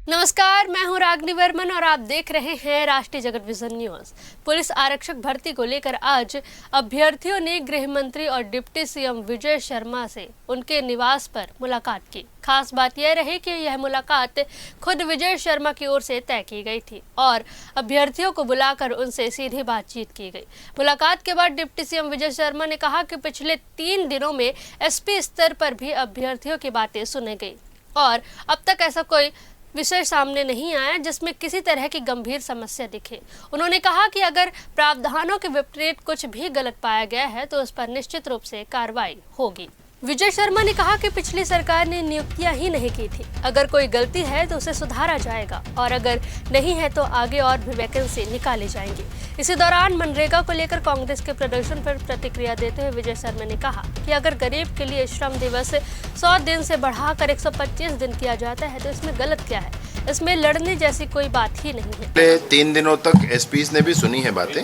नमस्कार, मैं हूं रागनी वर्मन और आप देख रहे हैं राष्ट्रीय जगत विजन न्यूज। पुलिस आरक्षक भर्ती को लेकर आज अभ्यर्थियों ने गृह मंत्री और डिप्टी सीएम विजय शर्मा से उनके निवास पर मुलाकात की। खास बात यह रही कि यह मुलाकात खुद विजय शर्मा की ओर से तय की गई थी और अभ्यर्थियों को बुलाकर उनसे सीधी बातचीत की गई। मुलाकात के बाद डिप्टी सीएम विजय शर्मा ने कहा कि पिछले 3 दिनों में एसपी स्तर पर भी अभ्यर्थियों की बातें सुनी गई और अब तक ऐसा कोई विषय सामने नहीं आया जिसमें किसी तरह की गंभीर समस्या दिखे। उन्होंने कहा कि अगर प्रावधानों के विपरीत कुछ भी गलत पाया गया है तो उस पर निश्चित रूप से कार्रवाई होगी। विजय शर्मा ने कहा कि पिछली सरकार ने नियुक्तियां ही नहीं की थी। अगर कोई गलती है तो उसे सुधारा जाएगा और अगर नहीं है तो आगे और भी वैकेंसी निकाली जाएंगी। इसी दौरान मनरेगा को लेकर कांग्रेस के प्रदर्शन पर प्रतिक्रिया देते हुए विजय शर्मा ने कहा कि अगर गरीब के लिए श्रम दिवस 100 दिन से बढ़ाकर 125 दिन किया जाता है तो इसमें गलत क्या है? इसमें लड़ने जैसी कोई बात ही नहीं है। पिछले 3 दिनों तक एसपीज ने भी सुनी है बातें,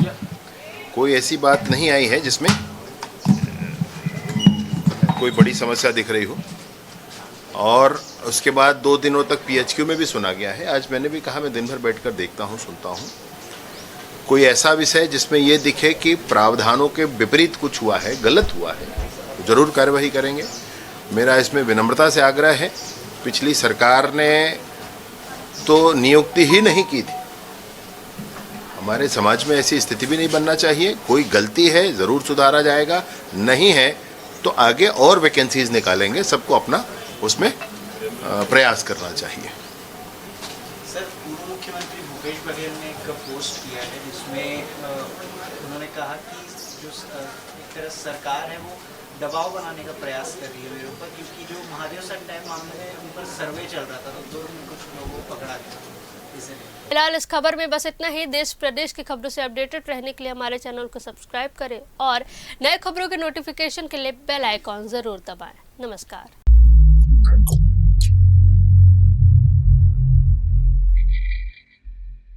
कोई ऐसी बात नहीं आई है जिसमें कोई बड़ी समस्या दिख रही हो। और उसके बाद 2 दिनों तक पीएचक्यू में भी सुना गया है। आज मैंने भी कहा मैं दिन भर बैठकर देखता हूँ, सुनता हूँ। कोई ऐसा विषय जिसमें ये दिखे कि प्रावधानों के विपरीत कुछ हुआ है, गलत हुआ है, तो जरूर कार्यवाही करेंगे। मेरा इसमें विनम्रता से आग्रह है, पिछली सरकार ने तो नियुक्ति ही नहीं की थी। हमारे समाज में ऐसी स्थिति भी नहीं बनना चाहिए। कोई गलती है जरूर सुधारा जाएगा, नहीं है तो आगे और वैकेंसीज निकालेंगे। सबको अपना उसमें प्रयास करना चाहिए। सर, पूर्व मुख्यमंत्री भूपेश बघेल ने एक पोस्ट किया है जिसमें उन्होंने कहा कि जो एक तरह सरकार है वो दबाव बनाने का प्रयास कर रही है मेरे ऊपर, क्योंकि जो महादेव सर डैम मामले में उन पर सर्वे चल रहा था तो दौर में कुछ लोगों को पकड़ा गया। फिलहाल इस खबर में बस इतना ही। देश प्रदेश की खबरों से अपडेटेड रहने के लिए हमारे चैनल को सब्सक्राइब करें और नए खबरों के नोटिफिकेशन के लिए बेल आइकॉन जरूर दबाएं। नमस्कार।